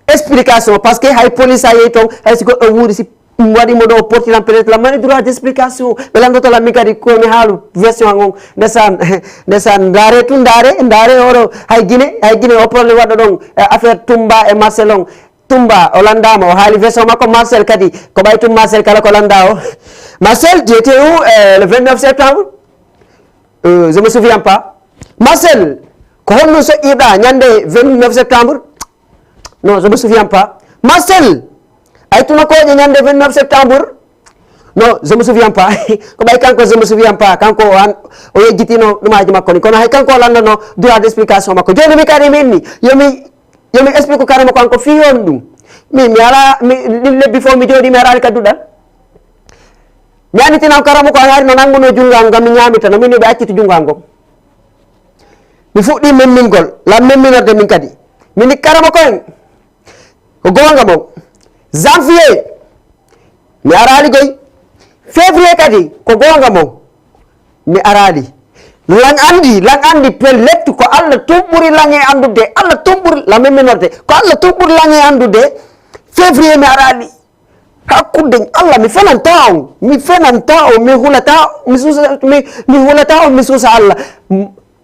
explication par ce que hay police a yehi toon hay si goɗɗo wuuri si waɗimo ɗo portiran peut être la mari droit d' explication ɓe landotolan min kadi komi haalu version on ndesan ndaare tun ndaare oɗo hay guine o probléme waɗɗo ɗon affaire Tumba e Marcel on Tumba o landama o haali version makko Marcel kadi ko ɓay tum Marcel kala ko landa o Marcel j'étais où le 29 septembre je me souviens pas Marcel ko honno soƴƴiɗa ñande 29 septembre non je me souviens pas Marcel ay tunakoje ñande 29 septembre non je me souviens pas ko ɓay kanko je me souviens pas kanko o yejjitino ɗumaji makko ni kono hay kanko o landano droit d' explication makko joni mi kadi minni yomi explique karamo kanko fi on ɗum mi ala mi lebbi fo mi jodi mi arali kadduɗal mi anditinam karamo ko hari no nanguno jungal ngam mi ñamita no min ɓe acciti jungal ngom mi fuɗɗi memmingol lam memminorde min kadi min karamo koyen ko gonga mo janvier mi arali goy février kadi ko gonga mo mi arali lang andi pel lettu ko Allah tumburi lange andude Allah tumburi la memminorde ko Allah tumburi lange andude février mi arali hakkude Allah mi fenan taw mi hulata mi hulata mi susa Allah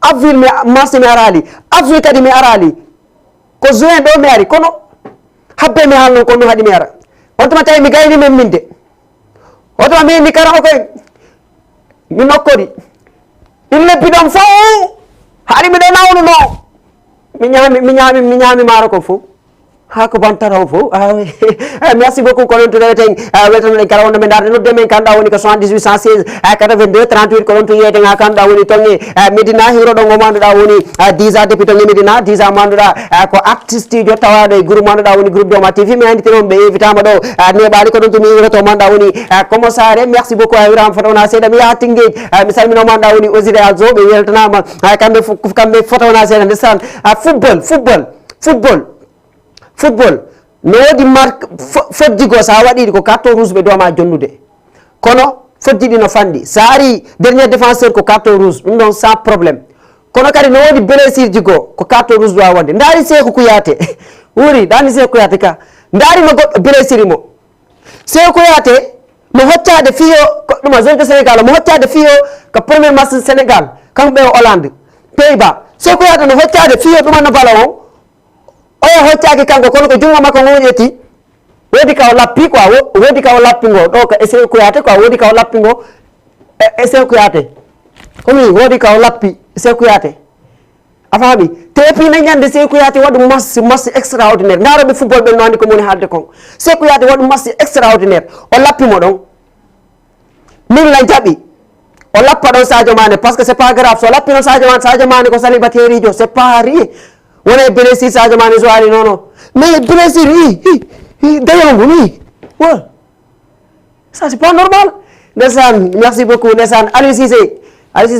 avril mi mars mi arali avril kadi mi arali ko juin do mi ari kono habbe mi halno ko no hadi mi ara on tuma tay mi gayni men minde o tuma mi karamo koy mi nokkori il lebbi ɗon fo haɗi miɗo nawnu no mi ñami maaro ko fo ha ko bantata o fo merci beaucoup ko ɗon to reweten weltanoɗen kala wonno men darde nodde men kanɗa woni ko 78 116 82 38 ko ɗon to yeyten ha kanɗa woni tonge Médina hiro ɗon o manduɗa woni 10 ans depuis tonge Médina 10 ans manduɗa ko artiste jo tawaɗo e groupe manduɗa woni groupe Doma TV mi anditinoon ɓe invitama ɗo neɓali ko ɗon to mi hiro to manduɗa woni commissare merci beaucoup a wirama fotowona seeɗa mi yaha Tingueji mi salmino manduɗa woni Osire Alzo ɓe weltanama kamɓe fotowona seeɗa ndesan football no wodi marque foddigo sa waɗiɗi ko carton rouge ɓe dowma jonnude kono foddiɗi no fandi sa ari dernier défenseur ko carton rouge ɗum ɗon sans probléme kono kadi no wodi blessure jigo ko carton rouge wawa wonde daari Sékou Kouyaté wuri dani Sékou Kouyaté ka daari no goɗɗo blessure mo Sékou Kouyaté mo hoccade fiyo ɗuma zone de Sénégal mo hoccade fiyo ko premier match Sénégal kamɓe o Hollande Pays-Bas Sékou Kouyaté no hoccade fiyo ɗuma no bala o oya hoccaki kanko kono ko jungo makko ngoƴeti wodi ka o lappi quoi wodi ka o lappingo ɗo ko Sékou Kouyaté quoi wodi ka o lappingo Sékou Kouyaté komi wodi ka o lappi Sékou Kouyaté a faami te puis na ñande Sékou Kouyaté waɗu match extraordinaire ndaroɓe football ɓe no andi ko moni haalde kon Sékou Kouyaté waɗu match extraordinaire o lappimo ɗon min la jaɓi o lappa ɗon Sadio Mané par ce que c'est pas grave so lappi noon Sadio Mané ko célibataire jo c'est pas rien wona e blessure Sadio Mané so ari non mais blessure dayongu ni wa ça c'est pas normal ndeysaan merci beaucoup ndeysaan Aliou Cissé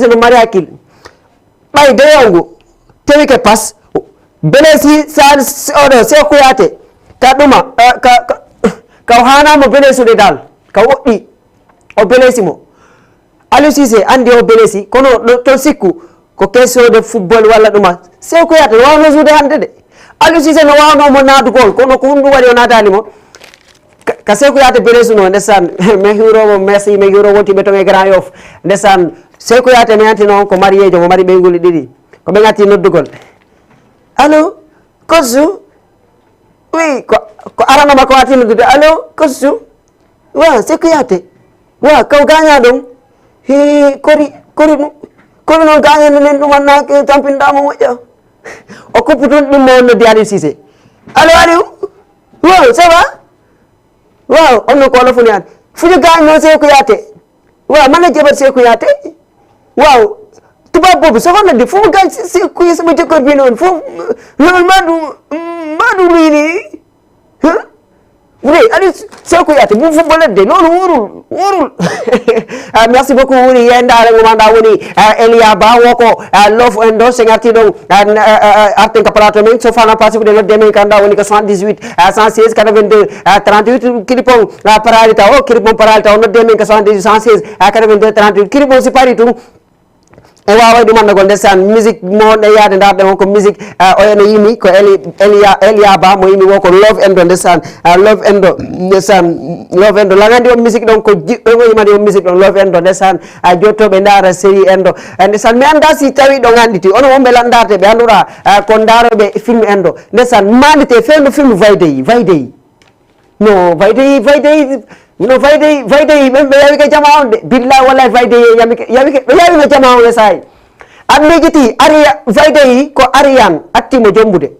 no mari hakkille ɓay dayongu tewi ke passe blessure oɗo Sékou Kouyaté ka ɗuma ka o hanamo blessude dal ka woɗɗi o blessi mo Aliou Cissé andi o blessi kono ton sikku ko question de football walla ɗuma Sékou Kouyaté no wawno joude hande de Aliou Cissé no wawnomo naadugol kono ko ɗum waɗi o nadanimo ka Sékou Kouyaté blessuno ndesan mi hirowo merci mi hiro wontiɓe ton e Grand Yoff ndesan Sékou Kouyaté mi yantino on ko mariéjo mo mari ɓeygol ɗiɗi ko ɓe gatti noddugol allo coach oui ko aranoma ko wati noddude allo coach wa Sékou Kouyaté wa kaw gaña ɗum kori ɗum kono noon gañano nen ɗumannake tampinɗamo moƴƴa o kuppu toon ɗum mo on noddi Aliou Cissé Aliou wow ça va wow on non ko olofoni an fujo gañ noon Sékou Kouyaté wow mana jeɓat Sékou Kouyaté wow tubab bobo soko noddi fof gañ Sékou Kouyaté mo jokkor bino on fof lol maɗum luyni oui Aliou Sékou Kouyaté bu footballeur de loolu worul merci beaucoup woni yendare ngo manda woni Elia Ba woko Love Endo sen arti ɗon arten ka plateau men so fana participe de nodde men kanda woni ko 78 116 82 38 kiripon paralita o nodde men ko 78 116 82 38 kiripon si pari tum e waway ɗumannagol ndesan musique mo ɗe yaade darɗe on ko musique o ene yimi ko Elia Ba mo yimi wo ko Love Endo ndesan Love Endo ndesan Love Endo lagandi on musique ɗon ko jiɗɗo o yimani on musique ɗon Love Endo ndesan jottoɓe daara série Endo ndesan mi anda si tawi ɗo ganditi ono wonɓe landarte ɓe anduɗa ko daroɓe film Endo ndesan mandite fewno film Vaydeyi no Vaydeyi ɓe yawi ke jama on de billahi wallahi Vaydeyi ɓe yawino jama on e sayi aɗa mejiti Vaydeyi ko Ariane attimo jombude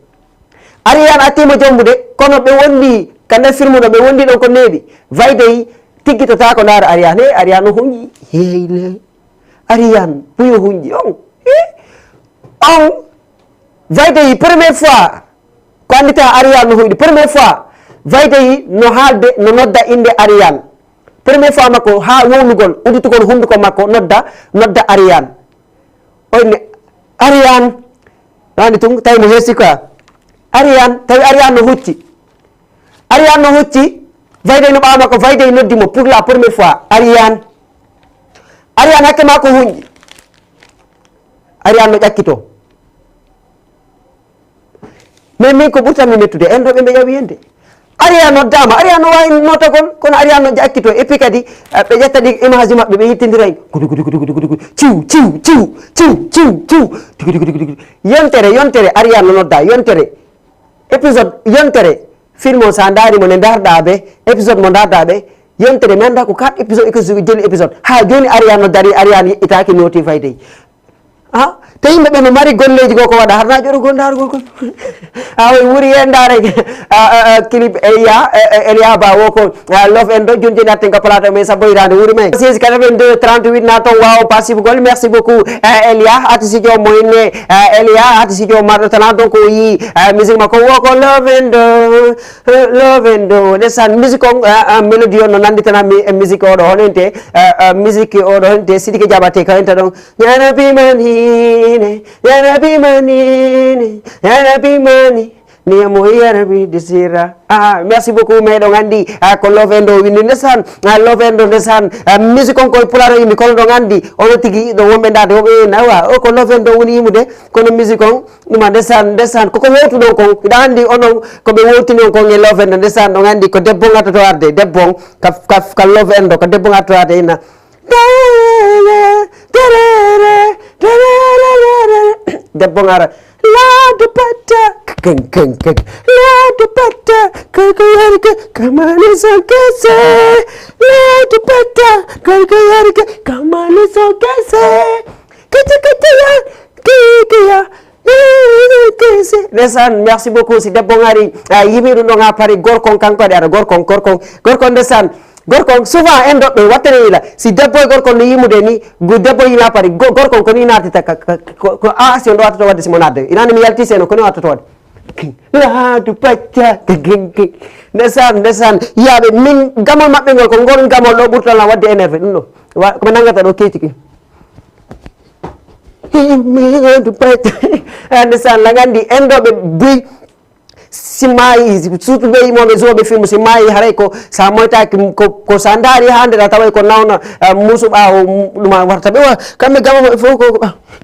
kono ɓe wondi ka nder film ɗo ɓe wondi ɗon ko neeɓi Vaydeyi tiggitata ko ndaara Ariane o hunƴi heyle Ariane puyo hunƴi on Vaydeyi première fois ko andita Ariane no huyɗi première fois vayde no haalde no nodda inde Ariane première fois makko ha wowlugol uditugol hunduko makko nodda Ariane oyne Ariane wani tum tawi mo hersi quoi Ariane tawi Ariane no hucci vayde no ɓawa makko vayde noddi mo pour la première fois Ariane hakke makko huñƴi Ariane no ƴakkito mais min ko ɓurtanmi mettude en ɗo ɓe ƴawi hende Ariane noddama Ariane no wawi notagol kono Ariane no ƴakkito et puis kadi ɓe ƴetta ɗi image maɓɓe ɓe hittidira gudu ciw gudu yontere Ariane no nodda yontere épisode yontere film o sa darimo ne darɗa ɓe épisode mo darɗa ɓe yontere mi anda ko 4 épisode eko joni épisode ha joni Ariane no dari Ariane itaki noti fayde te yimɓe ɓe no mari golleji go ko waɗa harna ƴoɗogol darugol kon way wuri hen dare clip Elia Ba wo ko Love and Do joni atten ko plateau mais sa boyrande wuri men 6 82 38 na ton waw passibugol merci beaucoup Elia artiste jo mo inne Elia artiste jo marɗo tana donc o yi musique makko wo ko Love and Do ndesan musique on mélodie on no nanditana musique oɗo honente musique oɗo honente Sidiki Diabaté kawenta ɗon Yarabi mani Niamo Yarabi desira merci beaucoup meɗon andi ko Love and Do windi ndesan Love and Do ndesan musique on koye pularo yimɓe kono ɗon andi ono tigui ɗo wonɓe dade woɓe nawa o ko Love and Do woni yimude kono musique on ɗuma ndesan koko wowtu ɗon kon iɗa andi onon koɓe wowtini on kon e Love and Do ndesan ɗon andi ko debbo gattoto arde debbo on ka Love and Do ko debbo gattoto arde ina debbo ngara laadu patta laadu patta koko yarga kamani sokese laadu patta koko yarga kamani sokese kaya ndesan merci beaucoup si debbo ngari yimi ɗum ɗon ha paari gorkon kanko waɗi ara gorkon ndesan gorkon souvent en ɗoɓɓe wattane ila si debbo e gorkon no yimude ni debbo yima paari gorkon koni nartita ko si on ɗo wattoto wadde simo nadde inani mi yalti seno koni wattoto wadde laadu pacca ndesan yiyaɓe min gamol maɓɓe ngol ko ngol gamol ɗo ɓurtana wadde énervé ɗum ɗo komi nangata ɗo keetiki laadu pacca ndesan lagandi en ɗoɓe buy si maayi surtout ɓe yimoɓe zoɓe film si maayi haray ko sa moytaki ko sa daari ha nder a taway ko nawna musu ɓawo ɗuma warta ɓe wa kamɓe gamaɓe fof ko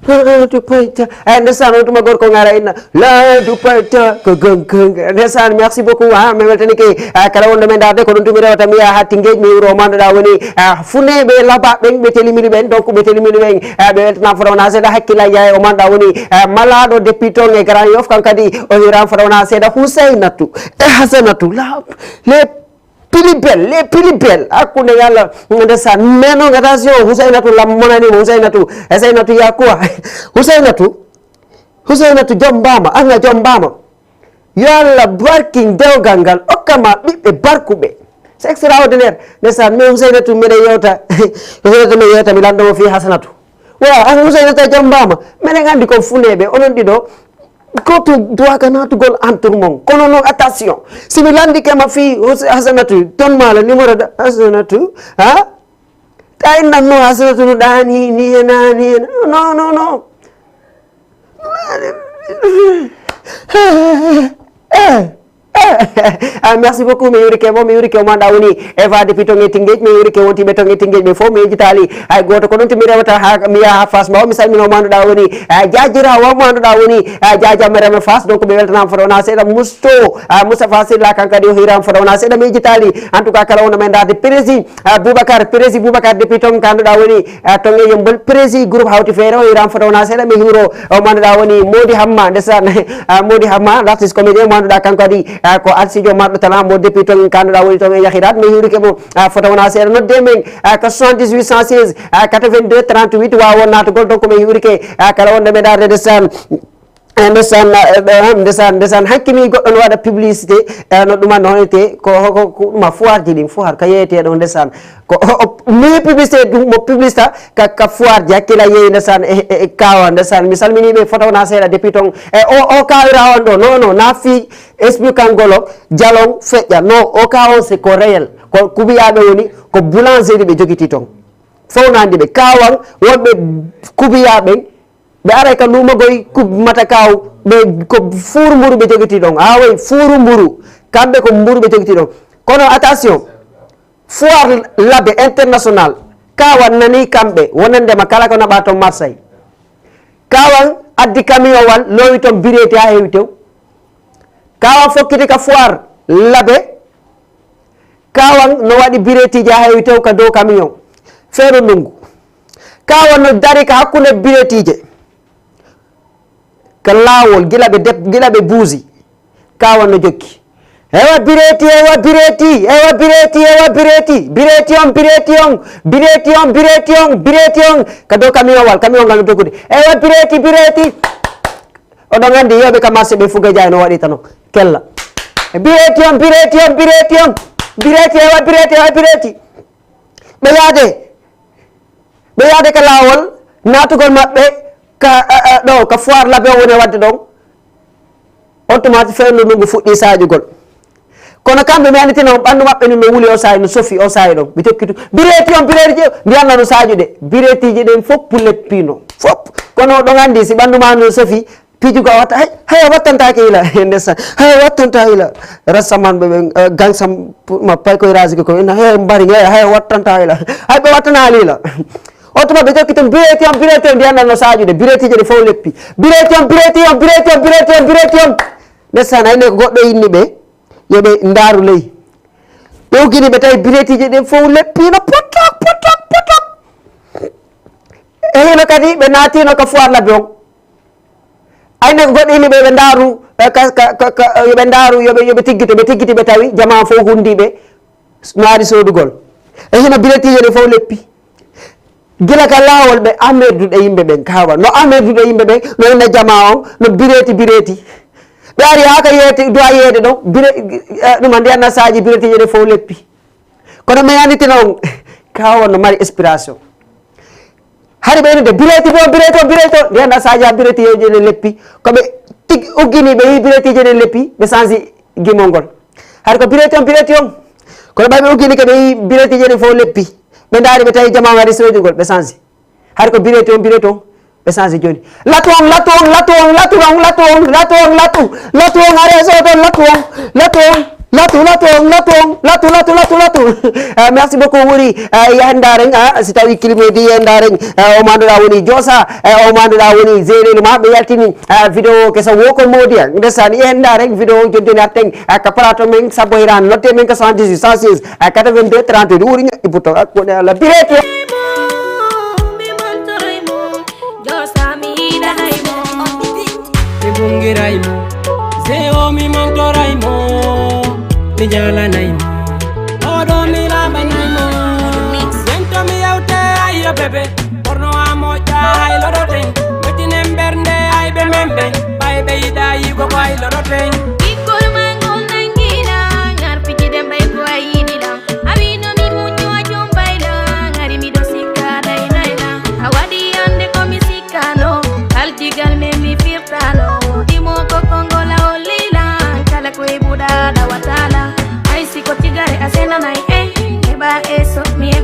laadu payta ndesan o tuma gorko ngara inna laadu payta ko gongonga ndesan merci beaucoup mi weltani ke kala wonɗo men darde ko ɗum tumi rewata mi yaha ha Tinguéji mi wuro manduɗa woni funeɓe laba ɓen ɓe telimini ɓen donc ɓe telimini ɓen ɓe weltana fotowna seeɗa hakkilla jeeya o manduɗa woni malaɗo depuis ton e Grand Yoff kan kadi o hiran fotowna seeɗa Housainatou e Hasanatou les pilibel hakkude yalla ndesan mais non attention Housainatou lam monanima Housainatou ya quoi Housainatou joom mbama anga joom mbama yo Allah barking dewgal ngal okkama ɓiɓɓe barkuɓe c'est extraordinaire ndesan mais Housainatou miɗen yewta mi landomo fi Hasanatou wa Housainatou joom mbama miɗen andi ko funeɓe onon ɗiɗo goto duwaga natugol entre mon kono noon attention simi landikema fi Hasanatou ton mala numéro de Hasanatou ta innanno Hasanatou no ɗani ni hena non merci beaucoup mi yurike mo manɗa woni Eva depuis ton e Tinguéji mi yurike wontiɓe ton e Tinguéji ɓe fof mi yejitali hay goto ko ɗum timi rewata mi yaha ha Fass Mbaw mi salmino manduɗa woni jajirawo manduɗa woni jajam reme Fass donc ɓe weltanama fotowna seeɗa Moustapha Sylla kan kadi o hirama fotowna seeɗa mi yejitali en tout cas kala wonɗo men darde prési Boubacar depuis ton kanduɗa woni ton e Yeumbeul prési groupe hawti feere o hirama fotowna seeɗa mi hiro o manduɗa woni Mody Hamma ndesan Mody Hamma l'artiste comédien manduɗa kanko kadi ko arsijo marɗo tala mo depuis ton kanduɗa woni ton e Yahirat mi hiirike mo fotowna seeɗa nodde men ko 78 116 82 38 wawon natugol donc mi hiirike kala wonde me darde ndesan ndesan hakkimi goɗɗo no waɗa publicité no ɗuma nonete ko ɗuma foire ji ɗin foire ka yeeyeteɗo ndesan ko mi publicité mo publicité ka foire ji hakkila yeeyi ndesan e kawa ndesan mi salminiɓe fotowna seeɗa depuis ton o kawira on ɗo non na fi expliquangolo jalon feƴƴa non o ka on c'est ko réel ko kubiyaɓe woni ko boulangerie ɓe jogiti ton fownandi ɓe kawan wonɓe kubiyaɓe ɓe aray ka lumagoy mata kaw ɓe ko fuuru mburu ɓe jogiti ɗon way fuuru mburu kamɓe ko mburu ɓe jogiti ɗon kono attention foire labbe international kawan nani kamɓe wonandema kala ko naɓa toon Marseille kawan addi camion wal lowi toon bireti ha heewi tew kawan fokkiti ka foire labbe kawan no waɗi biretiji ha heewi tew ka dow camion feero ndungu kawan no dari ka hakkude biretije ka laawol gila ɓe buusi kawan no jokki ewa bireti on ka dow camion ngal no doggude ewa bireti oɗon andi yoɓe ka marché ɓe fugeja no waɗi tano kella bireti on ɓe yaade ka laawol natugol maɓɓe ka foire labbe o woni wadde ɗon on tumati fewndu ndungu fuɗɗi saajugol kono kamɓe mi anditina on ɓanndu maɓɓe ni no wuli o saahi no sofi o saahi ɗon mi tokkitu bireti mbiyanna no saajuɗe biretiji ɗen fof pour leppino fof kono ɗon andi si ɓanndu ma no sofi pijugo a watta hay a wattantake ila ndesan hay a wattanta ila rassamanɓe ɓe gangsam ma pay koye rasige ko hay mbari hay a wattanta ila hay ɓe wattanali ila on tuma ɓe jokki ton bireti on mbiyanna no saajuɗe biretiji ɗe fof leppi bireti on ndesan ayne ko goɗɗo inni ɓe yoɓe ndaaru ley ƴewgini ɓe tawi biretiji ɗen fof leppino potok e hino kadi ɓe naatino ka foire labbe on ayne ko goɗɗo inni ɓe ɓe ndaaru yoɓe ndaaru yoɓe tiggiti ɓe tawi jama fof hundiɓe no ari sodugol e hino biretiji ɗe fof leppi gila ka laawol ɓe amerduɗe yimɓe ɓen kawa no amerduɗe yimɓe ɓen no enne jama on no bireti ɓe ari ha ka duwa yeede ɗon ɗum andi anna saji biretiji ɗe fof leppi kono mi anditina on kawa no mari inspiration hari ɓeynude bireti on ndi anda saji ha biretiji ɗe leppi koɓe uggini ɓe yi biretiji ɗe leppi ɓe changi gimol ngol hari ko bireti on kono ɓay ɓe uggini keɓe yi biretiji ɗe fof leppi ɓe ndaari ɓe tawi jama wari sojugol ɓe changi hari ko bireti on ɓe changi joni latu on are soton latu merci beaucoup wuri yahendaren si tawi kilimedi yahendaren o manduɗa woni Diosa o manduɗa woni Zéréli ma ɓe yaltini vidéo kesa wokol modiya ndesani yahendaren vidéo joddini hatten ka plateau men sabbo hiran notte men ko 118 116 82 38 wuri ñoƴƴi bouton hakkude Allah bireti Bungiraimo, Zeo mi montoraimo, mi jalanaimo, Odo mi lamanaimo, Zento mi aute ayo bebe, Porno amo ay loroten, Metinem bernde ay bemembe, Bay beida yugo ay loroten.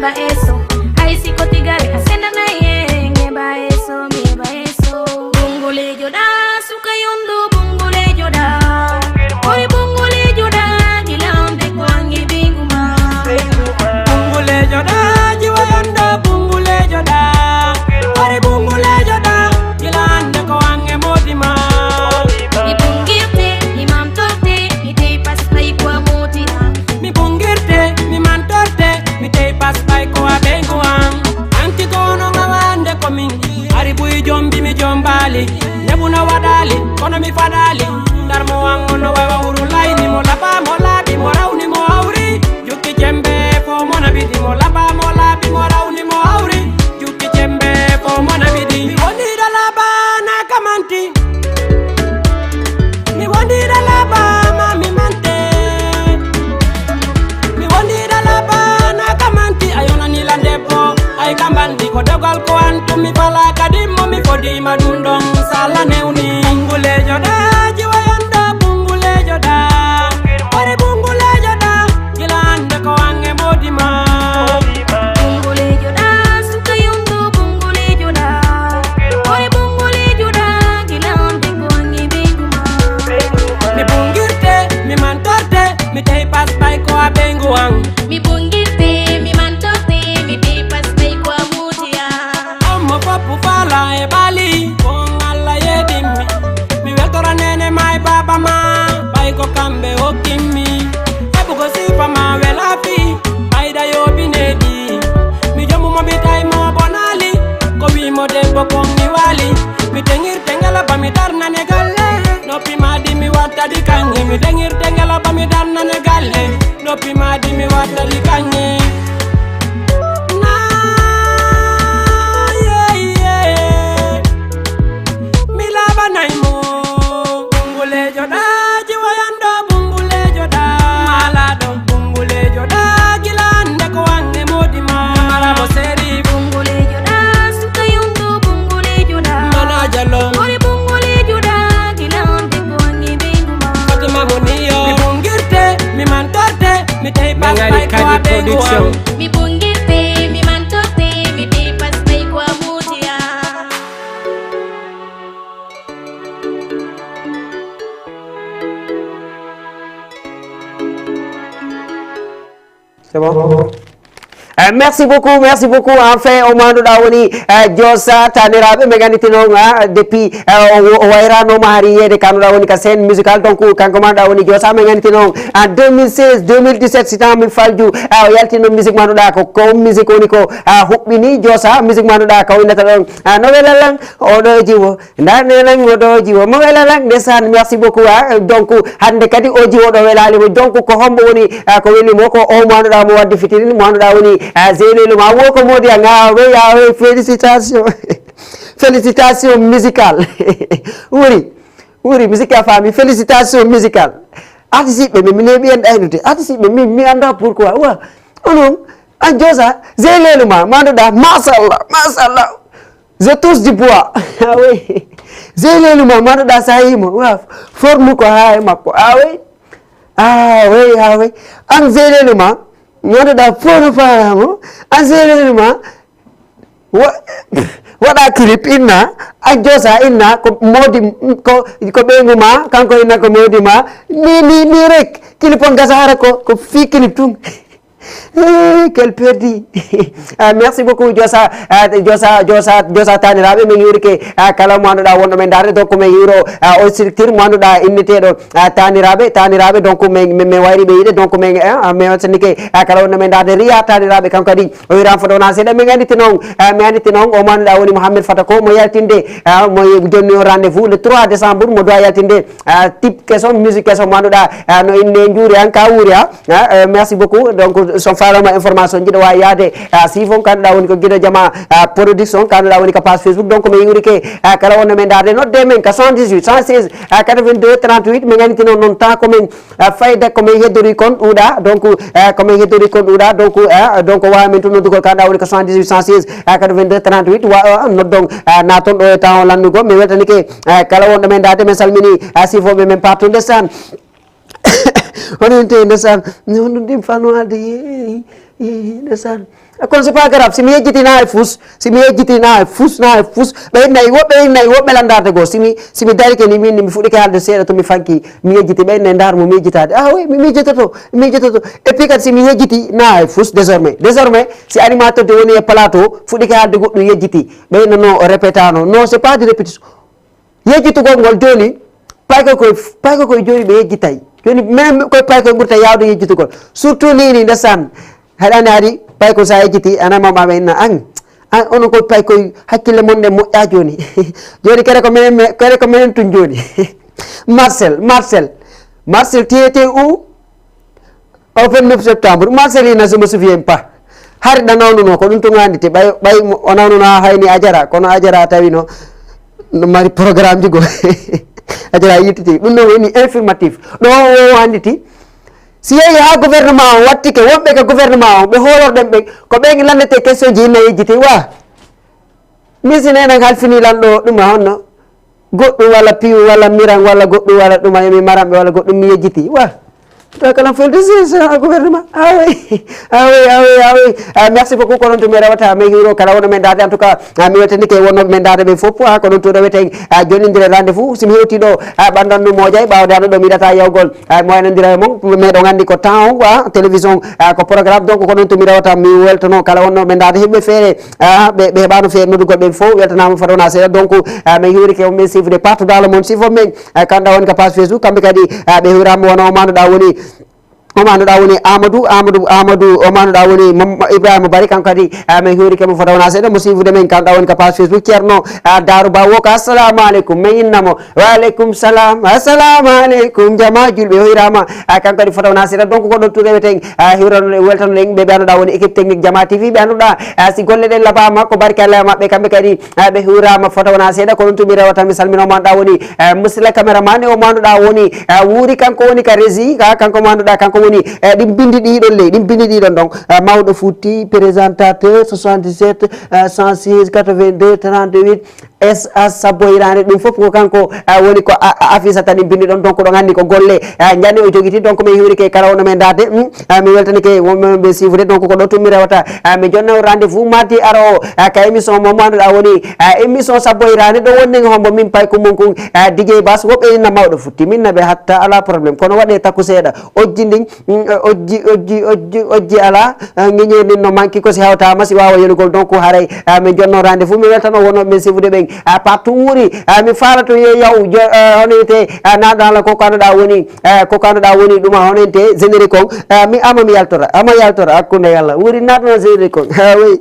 Eso, ay si cotigare asena na ye, ngeba eso, bungule joda, suka yondo bungule joda, oi bungule joda, gilande kwangi binguma, bungule joda, jiwa yondo bungule joda, oi bungule joda, gilande kwangi modima, mi bungirte, mi mamtorte, mi te pas pai kwa motina, mi bungirte, mi mantorte, mi te pas pai kwa benguam, anti kono ngawande komin, ari bui jombi mi jombali, nebuna wadali, kono mi fadali, darmo wangono wawa urulai ni mo lapa mo labi mo rauni mo auri, juki jembe po mo nabidi mo lapa mo labi mo rauni mo auri, juki jembe po mo nabidi, mi oni da laba na kamanti, ko dogal ko antum mi fala kadi mo mi fodi madundong sala newni bungule joda jiwayanda bungule joda ore bungule joda gilande ko ange modima bungule joda suka yondo bungule joda ore bungule joda gilande ko ange benguma mi bungirte mi mantorte mi tay pas bay ko abenguang mi bungirte mi mantorte mi tay pas bay ko amutia amma papu fala e bali ko alla yedimmi mi weltora nene may baba ma bay ko kambe o kimmi ebu ko sifa ma welafi bayda yo binedi mi jomu mo bitay mo bonali ko wi mo debbo ko mi wali mi tengir tengala ba mi darna ne galle nopi madi mi watta di kangi mi tengir tengala ba mi darna ne galle nopi madi mi watta di kangi na mi laba naimo bungule joda jiwayanda bungule joda malado bungule joda gilande ko wange modima marabo seri bungule joda suka yondo bungule joda mana jalo ore bungule joda gilande ko ange benguma fatima moniyo mi bungirte mi mantorte mi tay pas bay ko abenguang mi bungirte mi mantorte mi tay pas bay ko amutia C'est bon? Merci beaucoup enfin o manduɗa woni Diossa Taniraɓe ɓe ganditi noon depuis o wayrano ma hari yeyde kanuɗa woni ka scène musical donc kanko manduɗa woni Diossa ɓe ganditi noon en 2016 2017 si taw mi falju o yaltino musique manduɗa ko musique woni ko huɓɓini Diossa musique manduɗa ka windata ɗon no welalan oɗo jiwo danelan oɗo jiwo mo welalan ndesan merci beaucoup donc hande kadi o jiwo ɗo welalimo donc ko hombo woni ko welimo ko o manduɗa mo wadde fitini manduɗa woni Zélélou ma wo ko modi nga we félicitations félicitations musicales wuri musique a famille félicitations musicales artiste ɓe mi neeɓi en ɗaynude artiste ɓe mi anda pourquoi wa onon an Diossa Zélélou ma manduɗa machallah je touche du bois oui Zélélou ma manduɗa sa yimo wa forme ko ha e makko oui an Zélélou ma ñoɗoɗa fono faramo an sérieusement waɗa clip inna an Diossa inna ko modi ko ɓeyguma kanko inna ko modi ma ni rek clip on gasa hara ko fi clip tun quel perdi merci beaucoup Diossa Taniraɓe min yurike kala mo anduɗa wonɗo men darde donc min yiro o structure mo anduɗa inneteɗo Taniraɓe donc min wayri ɓe yiɗe donc min watanike kala wonɗo men darde Ria Taniraɓe kanko kadi o wiran foto wona seeɗa min anditi noon o mo anduɗa woni Mouhamed Fata ko mo yaltinde mo jonni o rendez-vous le 3 décembre mo dowa yaltinde type question musique question mo anduɗa no inne juuri han ka wuuri merci beaucoup donc son farama information jiɗo wawi yaade sifon kanduɗa woni ko guiɗo jama production kanduɗa woni ko page Facebook donc mi yurike kala wonno men darde nodde men ka 78 116 82 38 min ganditi noon noon temps komin fayda komin heddori kon ɗuuɗa donc komin heddori kon ɗuuɗa donc wawi min tun noddugol kanduɗa woni ko 78 116 82 38 noddon naton ɗo e temps o landugo mi weltanike kala wonɗo men darde min salmini sifoɓe men partout ndesan onente ndesan ɗum ɗim fanoade ndesan kono c'est pas grave simi yejjitina e fus ɓe nayi woɓɓe landarde goo simi darike ni min mi fuɗɗike haalde seeɗa to mi fanki mi yejjiti ɓe ne darmo mi yejjitade oui mi yejjitoto et puis kadi simi yejjiti na e fus désormais si animateur de woni e plateau fuɗɗike haalde goɗɗum yejjiti ɓeyno no répétano non c'est pas de répétition yejjitugol ngol joni payko koye joni ɓe yejjitay joni même koye paykoye ɓurta yawde yejjitugol surtout ni ndesan haɗani haadi payko sa yejjiti anamamaɓe inna an onon koye paykoye hakkille mon nde moƴƴa joni joni kere ko minen tun joni Marcel tiyete au 29 septembre Marcel ina je me souviens pas har ɗa nawnuno ko ɗum to gandite ɓay o nawnuno ha hayni Adjara kono Adjara tawino no mari programme ji go Adjara yittiti ɗum noon woni informatif ɗo o anditi si yeehi ha gouvernement o wattike wonɓe ko gouvernement o ɓe holorɗen ɓe ko ɓe landete question ji hinna yejjiti wa misine nan halfini lanɗo ɗum honno goɗɗum walla piw walla miran walla goɗɗum walla ɗum mi maramɓe walla goɗɗum mi yejjiti wa kala felde gouvernement oui. Merci beaucoup konon to mi rewata mi hiro kala wono men dade en tout cas mi weltani ke wonno men dade ɓe fof ko ɗon to rewete jonindire rendez-vous somi hewti ɗo ɓandanno moƴay ɓawdano ɗo mi yiɗata yawgol mo enodira e mon meɗo gandi ko temps wa télévision ko programme donc ko ɗon to mi rewata mi weltano kala wonno men dade heɓɓe feere ɓe heɓano feere noddugol ɓe fof weltanama fadona seeɗa donc mi hiwrike onɓe sifde partout dans le monde sifo men kanɗa woni ko page Facebook kamɓe kadi ɓe hiwrama wona o manduɗa woni Amadou o manduɗa woni Ibrahima Bari kanko kadi min hiwrike mo fota wona seeɗa mo suivude men kanɗa woni ko page Facebook Ceerno Darou Ba wo ko assalamu aleykum min innamo waaleykum salam assalamu aleykum jama julɓe o hirama kanko kadi fota wona seeɗa donc ko ɗon to reweten hiwrano weltanoɗe yimɓe ɓe anduɗa woni équipe technique Jama TV ɓe anduɗa si golle ɗen labama ko barke Allah mabɓe kamɓe kadi ɓe hiwrama fota wona seeɗa ko ɗon tumi rewata mi salmina o manduɗa woni Musila caméraman o manduɗa woni wuuri kanko woni ka régie kanko manduɗa kanko woni ɗin bindi ɗiɗon ley ɗin bindi ɗiɗon donc mawɗo futti présentateur 77 106 82 38 SA Saboyrane ɗum fof ko kanko woni ko affiche tan ɗin bindi ɗon donc ɗon anndi ko golle janni o joguiti donc mi hiwrike kala wono men dade mi weltanike wonɓe suivre donc ko ɗo tummi rewata mi jonna rendez-vous mardi ara o ka émission mo manduɗa woni émission Saboyrane ɗo wonni hombo min pay ko mon kon DJ Bass woɓɓe inna mawɗo futti minna ɓe hatta ala probléme kono waɗe takku seeɗa ojji ndin ojji ala ŋeñenin no manqui ko si hawtama si wawa yenugol donc haray min jonno rendez-vous mi weltano wonnoɓe men sifude ɓen partout wuuri mi falato ye yaw honete naɗala ko kanduɗa woni ɗuma honente générique on mi ama mi yaltora ama yaltora hakkude Allah wuuri natno générique on oui